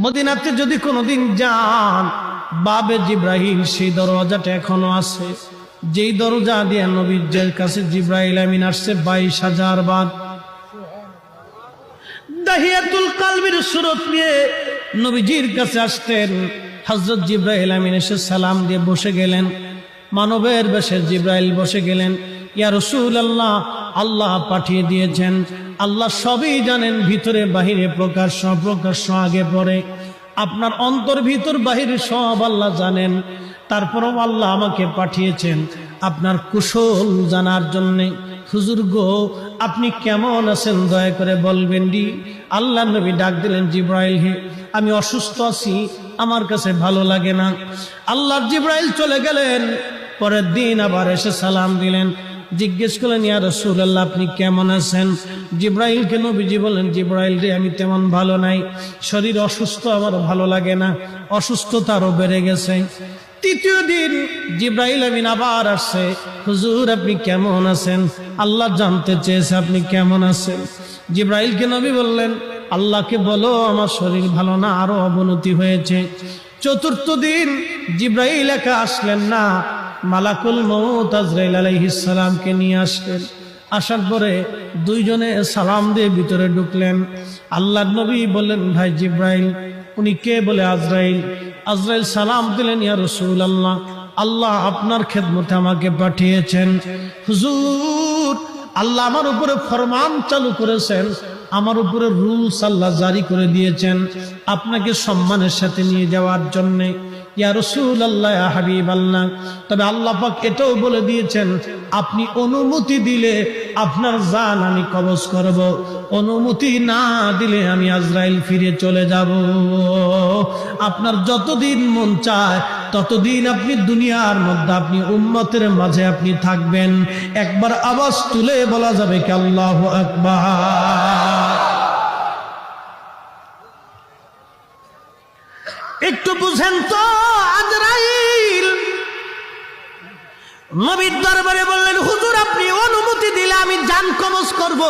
মদিনাতে যদি কোনোদিন যান, বাবে জিব্রাইল সেই দরজাটা এখনো আছে, যেই দরজা দিয়ে নবীর কাছে জিব্রাইল আমিন আসছে 22,000 বার। দাহিয়াতুল কালবির সুরত নিয়ে নবীজির কাছে আসতেন। হযরত জিব্রাইল আমিন এসে সালাম দিয়ে বসে গেলেন। মানবের বেশে জিব্রাইল বসে গেলেন। ইয়া রাসূলুল্লাহ, আল্লাহ পাঠিয়ে দিয়েছেন, আল্লাহ সবই জানেন, ভিতরে বাহিরে প্রকাশ্য অপ্রকাশ্য আগে পরে, আপনার অন্তর ভিতর বাহিরে সব আল্লাহ জানেন। তারপরও আল্লাহ আমাকে পাঠিয়েছেন আপনার কুশল জানার জন্যে। হুজুর গো, আপনি কেমন আছেন দয়া করে বলবেন নি। আল্লাহ নবী ডাক দিলেন, জিব্রাইল হে, আমি অসুস্থ আছি, আমার কাছে ভালো লাগে না। আল্লাহর জিব্রাইল চলে গেলেন। পরের দিন আবার এসে সালাম দিলেন, জিজ্ঞেস করলেন, ইয়া রাসূলুল্লাহ আপনি কেমন আছেন? জিব্রাইলকে নবীজি বলেন, জিব্রাইল রে, আমি তেমন ভালো নাই, শরীর অসুস্থ, আমার ভালো লাগে না, অসুস্থতা আরো বেড়ে গেছে। তৃতীয় দিন জিব্রাইল আমিন আবার আসছে, হুজুর আপনি কেমন আছেন? আল্লাহ জানতে চেয়েছে আপনি কেমন আছেন। জিব্রাইলকে নবী বললেন, আল্লাহকে বলো আমার শরীর ভালো না, আরো অবনতি হয়েছে। চতুর্থ দিন জিব্রাইল একা আসলেন না, মালাকুল মউত আজরাইল আলাইহিস সালামকে নিয়ে আসলেন। আসার পরে দুইজনে সালাম দিয়ে ভিতরে ঢুকলেন। আল্লাহর নবী বললেন, ভাই জিব্রাইল। উনি কে? বলে আজরাইল। আজরাইল সালাম দিলেন, ইয়া রাসূলুল্লাহ, আল্লাহ আপনার খেদমতে আমাকে পাঠিয়েছেন। হুজুর, আল্লাহ আমার উপরে ফরমান চালু করেছেন, আমার উপরে রুলস আল্লাহ জারি করে দিয়েছেন আপনাকে সম্মানের সাথে নিয়ে যাওয়ার জন্য। ইয়া রাসূলুল্লাহ, ইয়া হাবিবাল্লাহ, তবে আল্লাহ পাক এটাও বলে দিয়েছেন আপনি অনুমতি দিলে আপনার জান আমি কবজ করব, অনুমতি না দিলে আমি আজরাইল ফিরে চলে যাব। আপনার যতদিন মন চায় ততদিন আপনি দুনিয়ার মধ্যে আপনি উম্মতের মাঝে আপনি থাকবেন। একবার আওয়াজ তুলে বলা যাবে কি আল্লাহু আকবার? একটু বুঝেন তো। আজরাইল নবীর দরবারে বললেন, হুজুর আপনি অনুমতি দিলে আমি জান কবজ করব,